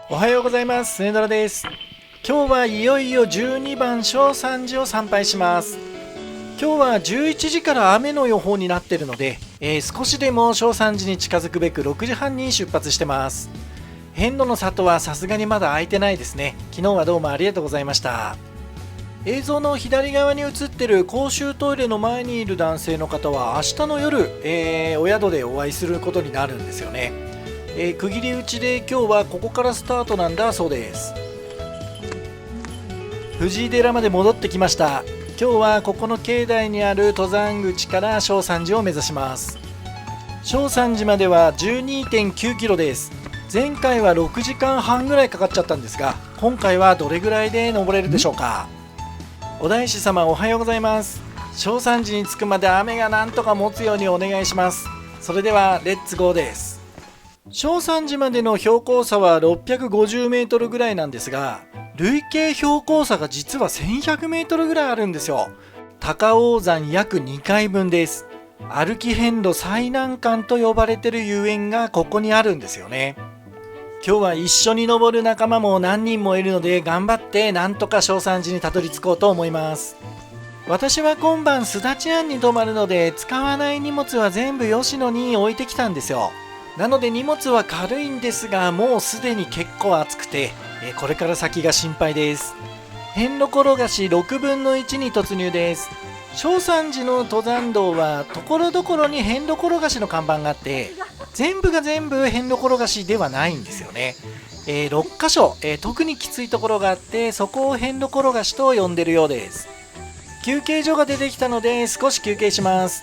おはようございます。スネドラです。今日はいよいよ12番正三寺を参拝します。今日は11時から雨の予報になっているので、少しでも正三寺に近づくべく6時半に出発してます。遍路の里はさすがにまだ空いてないですね。昨日はどうもありがとうございました。映像の左側に映ってる公衆トイレの前にいる男性の方は明日の夜、お宿でお会いすることになるんですよね。区切り打ちで今日はここからスタートなんだそうです。藤井寺まで戻ってきました。今日はここの境内にある登山口から正三寺を目指します。正三寺までは 12.9 キロです。前回は6時間半ぐらいかかっちゃったんですが、今回はどれぐらいで登れるでしょうか。お大師様おはようございます。正三寺に着くまで雨がなんとか持つようにお願いします。それではレッツゴーです。正三寺までの標高差は650メートルぐらいなんですが、累計標高差が実は1100メートルぐらいあるんですよ。高尾山約2回分です。歩き遍路最難関と呼ばれている遊園がここにあるんですよね。今日は一緒に登る仲間も何人もいるので、頑張ってなんとか正三寺にたどり着こうと思います。私は今晩すだち庵に泊まるので、使わない荷物は全部吉野に置いてきたんですよ。なので荷物は軽いんですが、もうすでに結構暑くて、これから先が心配です。遍路転がし6分の1に突入です。正三寺の登山道はところどころに遍路転がしの看板があって、全部が全部遍路転がしではないんですよね。6箇所、特にきついところがあって、そこを遍路転がしと呼んでるようです。休憩所が出てきたので少し休憩します。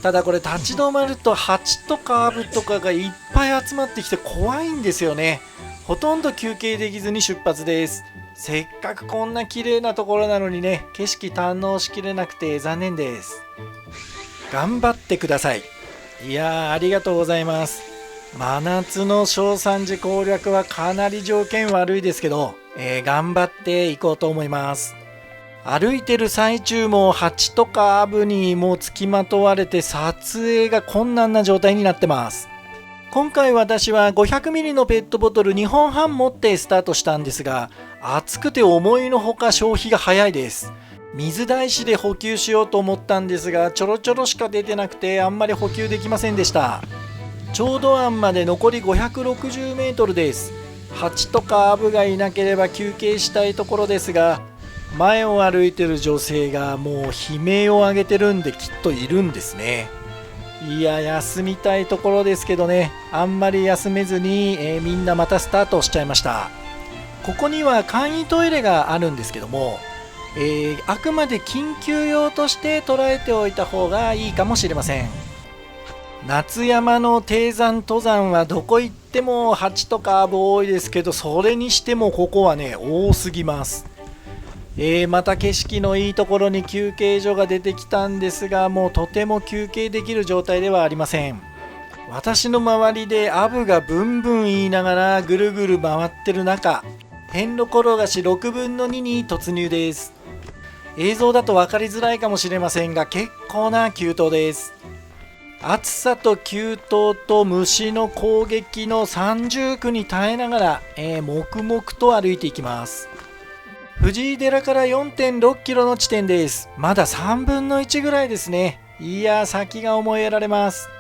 ただこれ立ち止まると蜂とかアブとかがいっぱい集まってきて怖いんですよね。ほとんど休憩できずに出発です。せっかくこんな綺麗なところなのにね、景色堪能しきれなくて残念です。頑張ってください。いやー、ありがとうございます。真夏の正三寺攻略はかなり条件悪いですけど、頑張っていこうと思います。歩いてる最中も蜂とかアブにもう付きまとわれて撮影が困難な状態になってます。今回私は 500ml のペットボトル2本半持ってスタートしたんですが、暑くて思いのほか消費が早いです。水大師で補給しようと思ったんですが、ちょろちょろしか出てなくてあんまり補給できませんでした。浄土庵まで残り 560m です。蜂とかアブがいなければ休憩したいところですが、前を歩いてる女性がもう悲鳴を上げてるんできっといるんですね。いや、休みたいところですけどね、あんまり休めずに、みんなまたスタートしちゃいました。ここには簡易トイレがあるんですけども、あくまで緊急用として捉えておいた方がいいかもしれません。夏山の低山登山はどこ行っても蜂とかアブ多いですけど、それにしてもここはね多すぎます。また景色のいいところに休憩所が出てきたんですが、もうとても休憩できる状態ではありません。私の周りでアブがブンブン言いながらぐるぐる回ってる中、遍路転がし6分の2に突入です。映像だと分かりづらいかもしれませんが、結構な急登です。暑さと急登と虫の攻撃の三重苦に耐えながら、黙々と歩いていきます。藤井寺から 4.6 キロの地点です。まだ3分の1ぐらいですね。いや、先が思いやられます。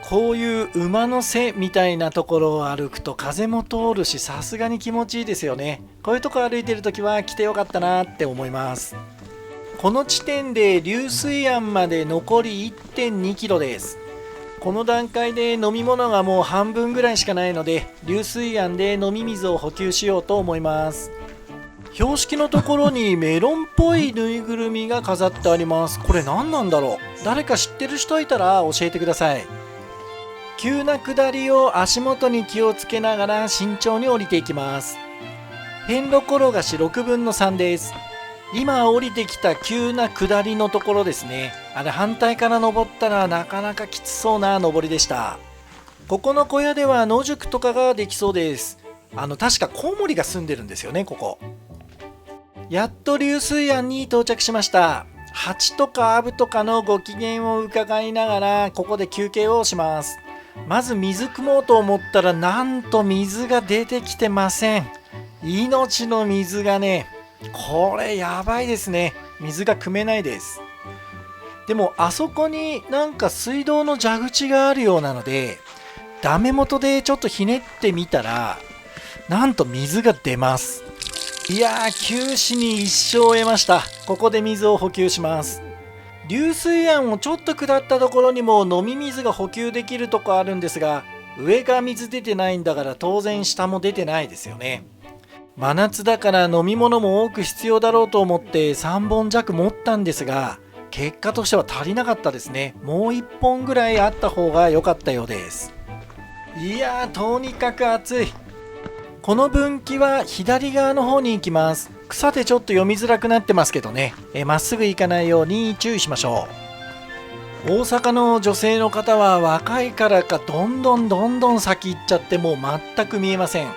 こういう馬の背みたいなところを歩くと風も通るし、さすがに気持ちいいですよね。こういうとこ歩いてるときは来てよかったなって思います。この地点で流水庵まで残り 1.2 キロです。この段階で飲み物がもう半分ぐらいしかないので、流水庵で飲み水を補給しようと思います。標識のところにメロンっぽいぬいぐるみが飾ってあります。これ何なんだろう。誰か知ってる人いたら教えてください。急な下りを足元に気をつけながら慎重に降りていきます。遍路転がし6分の3です。今降りてきた急な下りのところですね。あれ反対から登ったらなかなかきつそうな登りでした。ここの小屋では野宿とかができそうです。確かコウモリが住んでるんですよね、ここ。やっと流水庵に到着しました。蜂とかアブとかのご機嫌を伺いながらここで休憩をします。まず水汲もうと思ったら、なんと水が出てきてません。命の水がね、これやばいですね。水が汲めないです。でもあそこになんか水道の蛇口があるようなので、ダメ元でちょっとひねってみたら、なんと水が出ます。いやー、九死に一生を得ました。ここで水を補給します。流水庵をちょっと下ったところにも飲み水が補給できるとこあるんですが、上が水出てないんだから当然下も出てないですよね。真夏だから飲み物も多く必要だろうと思って3本弱持ったんですが、結果としては足りなかったですね。もう1本ぐらいあった方が良かったようです。いやー、とにかく暑い。この分岐は左側の方に行きます。草でちょっと読みづらくなってますけどね、まっすぐ行かないように注意しましょう。大阪の女性の方は若いからかどんどん先行っちゃって、もう全く見えません。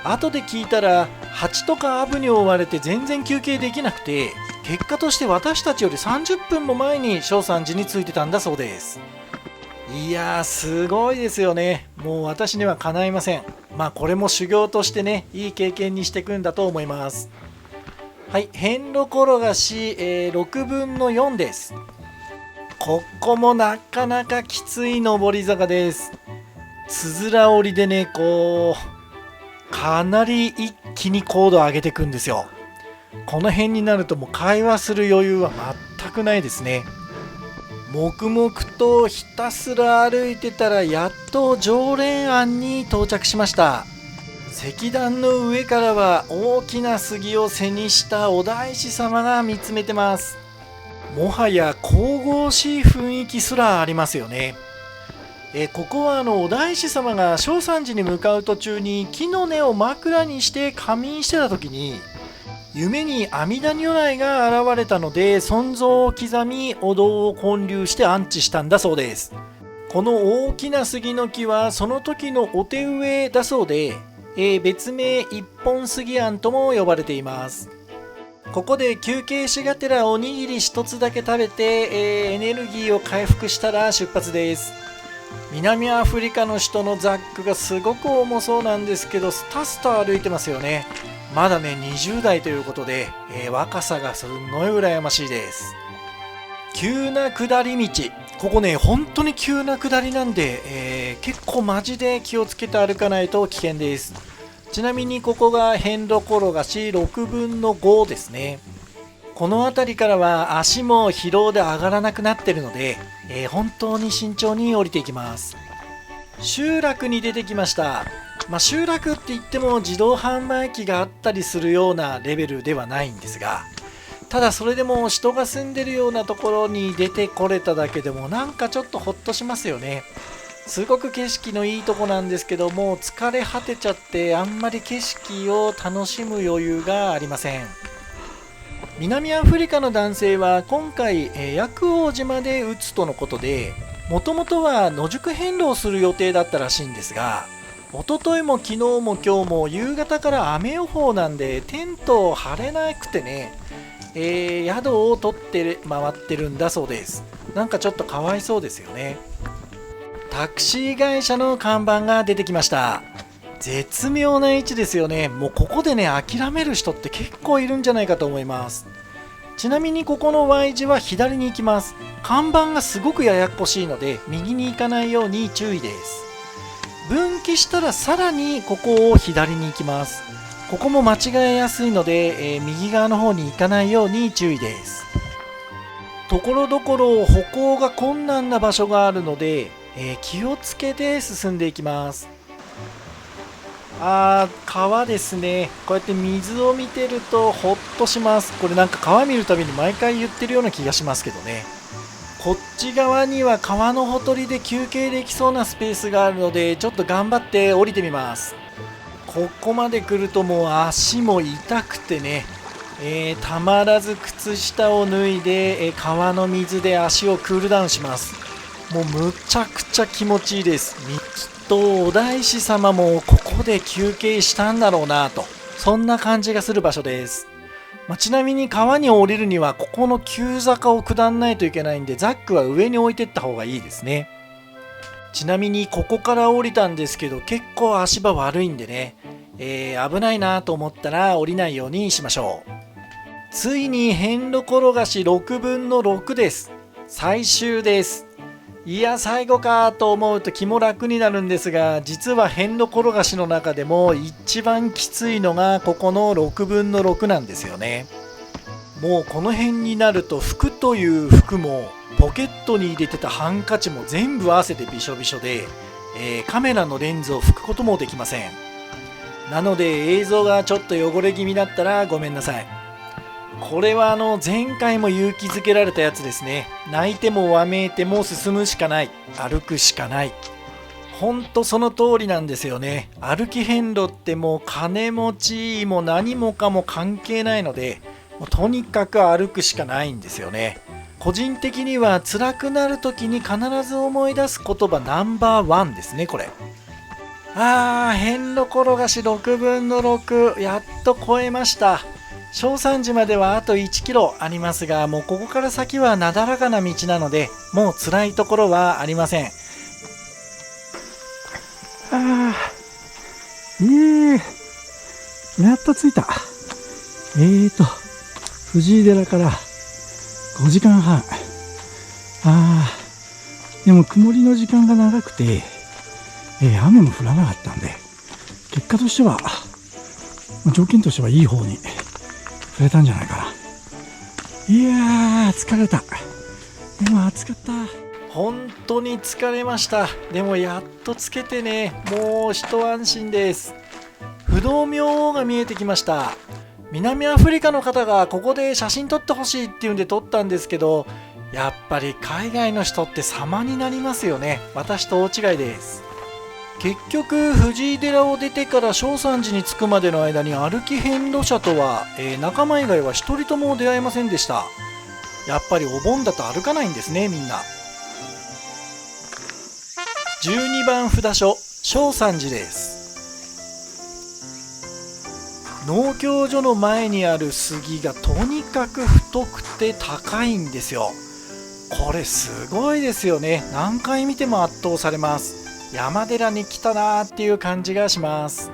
後で聞いたら蜂とかアブに追われて全然休憩できなくて、結果として私たちより30分も前に正山寺に着いてたんだそうです。いやー、すごいですよね。もう私にはかないません。まあこれも修行としてね、いい経験にしていくんだと思います。はい、遍路転がし、6分の4です。ここもなかなかきつい上り坂です。つづら折りでね、こうかなり一気に高度を上げていくんですよ。この辺になるともう会話する余裕は全くないですね。黙々とひたすら歩いてたら、やっと常連庵に到着しました。石段の上からは大きな杉を背にしたお大師様が見つめてます。もはや神々しい雰囲気すらありますよね。ここはお大師様が正山寺に向かう途中に木の根を枕にして仮眠してた時に、夢に阿弥陀如来が現れたので、尊像を刻みお堂を建立して安置したんだそうです。この大きな杉の木はその時のお手植えだそうで、別名一本杉庵とも呼ばれています。ここで休憩しがてらおにぎり一つだけ食べて、エネルギーを回復したら出発です。南アフリカの人のザックがすごく重そうなんですけど、スタスタ歩いてますよね。まだね20代ということで、若さがすんごい羨ましいです。急な下り道、ここね本当に急な下りなんで、結構マジで気をつけて歩かないと危険です。ちなみにここが遍路転がし6分の5ですね。この辺りからは足も疲労で上がらなくなっているので、本当に慎重に降りていきます。集落に出てきました。集落って言っても自動販売機があったりするようなレベルではないんですが、ただそれでも人が住んでるようなところに出てこれただけでもなんかちょっとほっとしますよね。すごく景色のいいとこなんですけども、疲れ果てちゃってあんまり景色を楽しむ余裕がありません。南アフリカの男性は今回、薬王島で打つとのことで、もともとは野宿遍路をする予定だったらしいんですが、一昨日も昨日も今日も夕方から雨予報なんでテントを張れなくてね、宿を取って回ってるんだそうです。なんかちょっとかわいそうですよね。タクシー会社の看板が出てきました。絶妙な位置ですよね。もうここでね諦める人って結構いるんじゃないかと思います。ちなみにここの Y 字は左に行きます。看板がすごくややこしいので右に行かないように注意です。分岐したらさらにここを左に行きます。ここも間違えやすいので、右側の方に行かないように注意です。ところどころ歩行が困難な場所があるので、気をつけて進んでいきます。川ですね。こうやって水を見てるとほっとします。これなんか川見るたびに毎回言ってるような気がしますけどね。こっち側には川のほとりで休憩できそうなスペースがあるので、ちょっと頑張って降りてみます。ここまで来るともう足も痛くてね、たまらず靴下を脱いで、川の水で足をクールダウンします。もうむちゃくちゃ気持ちいいです。きっとお大師様もここで休憩したんだろうなと、そんな感じがする場所です。ちなみに川に降りるにはここの急坂を下らないといけないんで、ザックは上に置いてった方がいいですね。ちなみにここから降りたんですけど、結構足場悪いんでね、危ないなと思ったら降りないようにしましょう。ついに遍路転がし6分の6です。最終です。いや最後かと思うと気も楽になるんですが、実は遍路転がしの中でも一番きついのがここの6分の6なんですよね。もうこの辺になると服という服もポケットに入れてたハンカチも全部汗でびしょびしょで、カメラのレンズを拭くこともできません。なので映像がちょっと汚れ気味だったらごめんなさい。これは前回も勇気づけられたやつですね。泣いてもわめいても進むしかない、歩くしかない。ほんとその通りなんですよね。歩き遍路ってもう金持ちも何もかも関係ないので、もうとにかく歩くしかないんですよね。個人的には辛くなる時に必ず思い出す言葉ナンバーワンですね、これ。遍路転がし6分の6、やっと超えました。正山寺まではあと1キロありますが、もうここから先はなだらかな道なので、もう辛いところはありません。やっと着いた。藤井寺から5時間半。でも曇りの時間が長くて、雨も降らなかったんで、結果としては、条件としてはいい方に触れたんじゃないかな。いやー、疲れた。でも暑かった。本当に疲れました。でもやっとつけてね、もう一安心です。不動明王が見えてきました。南アフリカの方がここで写真撮ってほしいっていうんで撮ったんですけど、やっぱり海外の人って様になりますよね。私と大違いです。結局藤井寺を出てから正山寺に着くまでの間に歩き遍路者とは、仲間以外は一人とも出会えませんでした。やっぱりお盆だと歩かないんですね、みんな。12番札所正山寺です。農協所の前にある杉がとにかく太くて高いんですよ。これすごいですよね。何回見ても圧倒されます。山寺に来たなーっていう感じがします。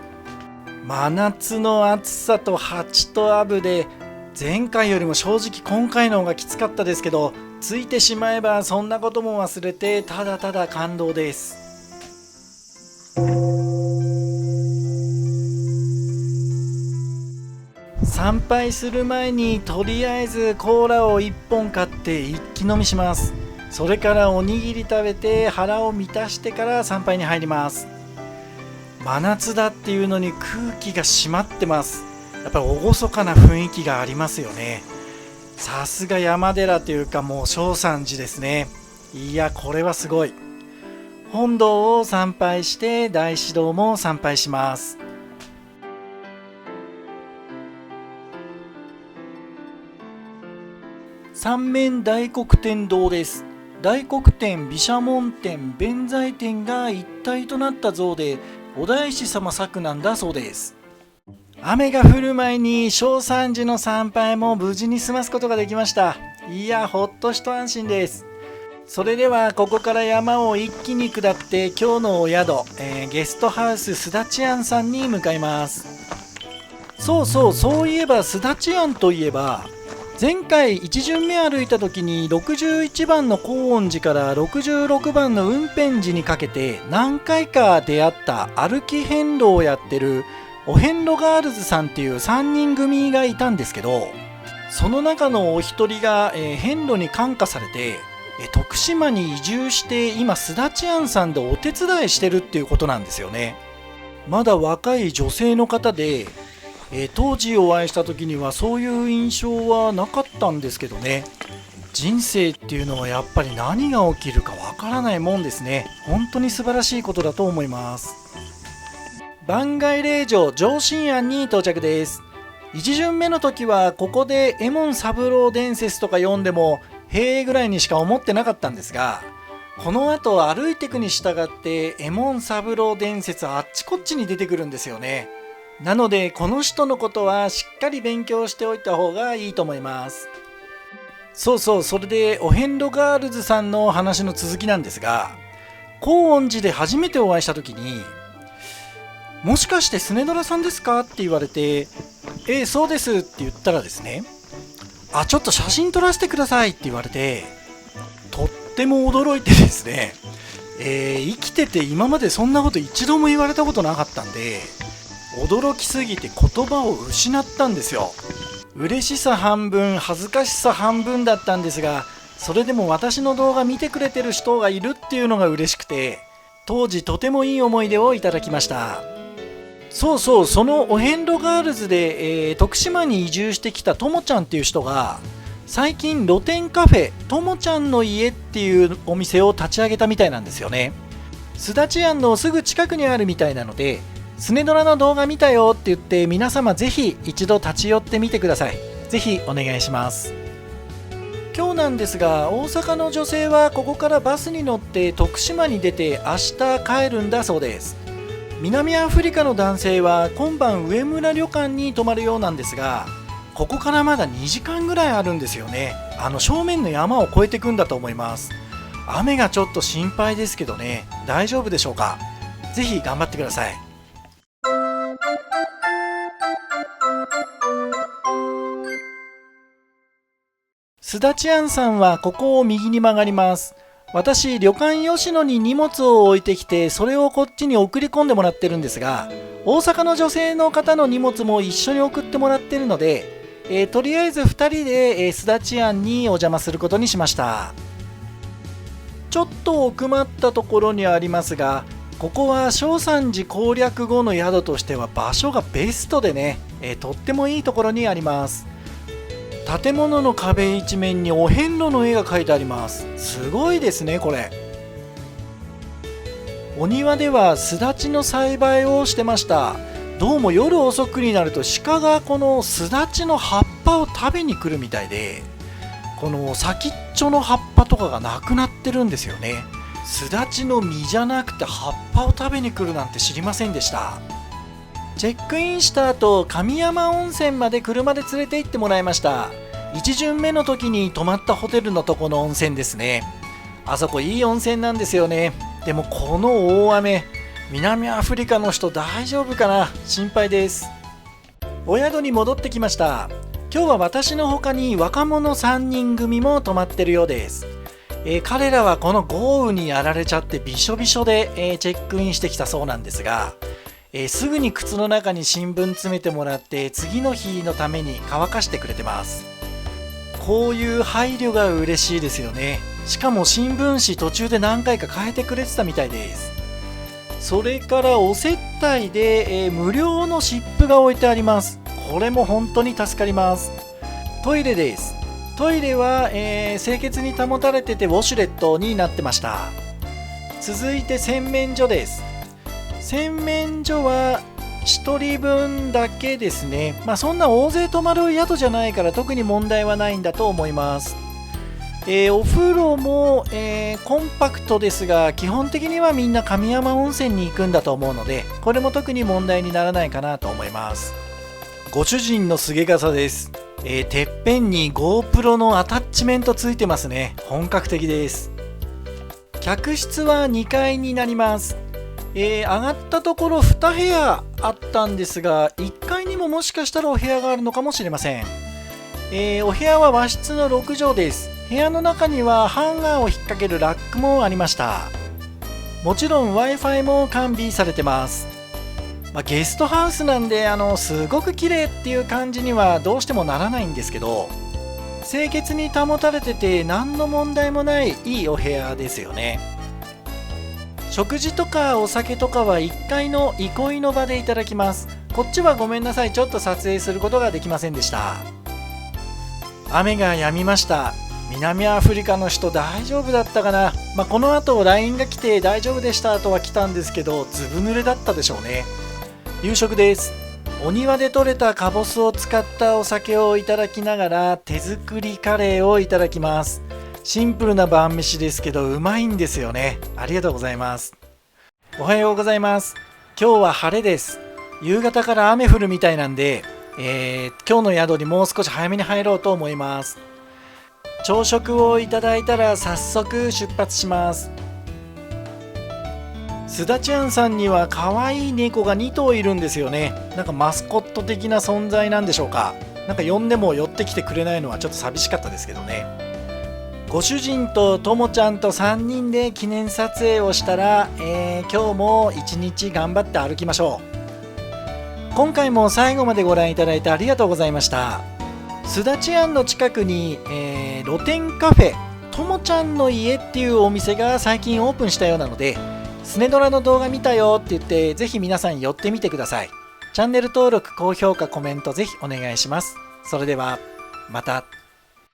真夏の暑さと蜂とアブで、前回よりも正直今回の方がきつかったですけど、ついてしまえばそんなことも忘れてただただ感動です。参拝する前にとりあえずコーラを1本買って一気飲みします。それからおにぎり食べて腹を満たしてから参拝に入ります。真夏だっていうのに空気が締まってます。やっぱり厳かな雰囲気がありますよね。さすが山寺というかもう正山寺ですね。いやこれはすごい。本堂を参拝して大師堂も参拝します。三面大黒天堂です。大黒天、毘沙門天、弁財天が一体となった像で、お大師様作なんだそうです。雨が降る前に正山寺の参拝も無事に済ますことができました。いやほっと一安心です。それではここから山を一気に下って今日のお宿、ゲストハウスすだち庵さんに向かいます。そういえばすだち庵といえば、前回1巡目歩いた時に61番の高音寺から66番の雲辺寺にかけて何回か出会った歩き遍路をやってるお遍路ガールズさんっていう3人組がいたんですけど、その中のお一人が遍路に感化されて徳島に移住して今すだち庵さんでお手伝いしてるっていうことなんですよね。まだ若い女性の方で、当時お会いした時にはそういう印象はなかったんですけどね。人生っていうのはやっぱり何が起きるかわからないもんですね。本当に素晴らしいことだと思います。番外霊場上信庵に到着です。1巡目の時はここで右衛門三郎伝説とか読んでもへえぐらいにしか思ってなかったんですが、この後歩いていくに従って右衛門三郎伝説あっちこっちに出てくるんですよね。なのでこの人のことはしっかり勉強しておいた方がいいと思います。それでお遍路ガールズさんの話の続きなんですが、高恩寺で初めてお会いした時に、もしかしてスネドラさんですかって言われて、そうですって言ったらですね、ちょっと写真撮らせてくださいって言われて、とっても驚いてですね、生きてて今までそんなこと一度も言われたことなかったんで、驚きすぎて言葉を失ったんですよ。嬉しさ半分恥ずかしさ半分だったんですが、それでも私の動画見てくれてる人がいるっていうのが嬉しくて、当時とてもいい思い出をいただきました。そうそう、そのお遍路ガールズで、徳島に移住してきたともちゃんっていう人が、最近露天カフェともちゃんの家っていうお店を立ち上げたみたいなんですよね。すだち庵のすぐ近くにあるみたいなので、スネドラの動画見たよって言って、皆様ぜひ一度立ち寄ってみてください。ぜひお願いします。今日なんですが、大阪の女性はここからバスに乗って徳島に出て明日帰るんだそうです。南アフリカの男性は今晩上村旅館に泊まるようなんですが、ここからまだ2時間ぐらいあるんですよね。正面の山を越えていくんだと思います。雨がちょっと心配ですけどね、大丈夫でしょうか。ぜひ頑張ってください。すだち庵さんはここを右に曲がります。私、旅館吉野に荷物を置いてきて、それをこっちに送り込んでもらってるんですが、大阪の女性の方の荷物も一緒に送ってもらってるので、とりあえず2人ですだち庵にお邪魔することにしました。ちょっと奥まったところにありますが、ここは正山寺攻略後の宿としては場所がベストでね、とってもいいところにあります。建物の壁一面にお遍路の絵が描いてあります。すごいですね、これ。お庭ではすだちの栽培をしてました。どうも夜遅くになると鹿がこのすだちの葉っぱを食べに来るみたいで、この先っちょの葉っぱとかがなくなってるんですよね。すだちの実じゃなくて葉っぱを食べに来るなんて知りませんでした。チェックインした後、神山温泉まで車で連れて行ってもらいました。1巡目の時に泊まったホテルのとこの温泉ですね。あそこいい温泉なんですよね。でもこの大雨、南アフリカの人大丈夫かな、心配です。お宿に戻ってきました。今日は私の他に若者3人組も泊まってるようです。彼らはこの豪雨にやられちゃってびしょびしょで、チェックインしてきたそうなんですが、すぐに靴の中に新聞詰めてもらって次の日のために乾かしてくれてます。こういう配慮が嬉しいですよね。しかも新聞紙途中で何回か変えてくれてたみたいです。それからお接待で、無料の湿布が置いてあります。これも本当に助かります。トイレです。トイレは、清潔に保たれててウォシュレットになってました。続いて洗面所です。洗面所は1人分だけですね。そんな大勢泊まる宿じゃないから特に問題はないんだと思います。お風呂も、コンパクトですが、基本的にはみんな神山温泉に行くんだと思うので、これも特に問題にならないかなと思います。ご主人のすげ傘です。てっぺんに GoPro のアタッチメントついてますね。本格的です。客室は2階になります。上がったところ2部屋あったんですが、1階にももしかしたらお部屋があるのかもしれません。お部屋は和室の6畳です。部屋の中にはハンガーを引っ掛けるラックもありました。もちろん Wi-Fi も完備されてます。ゲストハウスなんですごく綺麗っていう感じにはどうしてもならないんですけど、清潔に保たれてて何の問題もないいいお部屋ですよね。食事とかお酒とかは1階の憩いの場でいただきます。こっちはごめんなさい、ちょっと撮影することができませんでした。雨が止みました。南アフリカの人大丈夫だったかな。この後 LINE が来て大丈夫でしたとは来たんですけど、ずぶ濡れだったでしょうね。夕食です。お庭で採れたカボスを使ったお酒をいただきながら手作りカレーをいただきます。シンプルな晩飯ですけどうまいんですよね。ありがとうございます。おはようございます。今日は晴れです。夕方から雨降るみたいなんで、今日の宿にもう少し早めに入ろうと思います。朝食をいただいたら早速出発します。すだちゃんさんには可愛い猫が2頭いるんですよね。なんかマスコット的な存在なんでしょうか。なんか呼んでも寄ってきてくれないのはちょっと寂しかったですけどね。ご主人とともちゃんと3人で記念撮影をしたら、今日も一日頑張って歩きましょう。今回も最後までご覧いただいてありがとうございました。すだち庵の近くに、露天カフェともちゃんの家っていうお店が最近オープンしたようなので、スネドラの動画見たよって言ってぜひ皆さん寄ってみてください。チャンネル登録、高評価、コメントぜひお願いします。それではまた。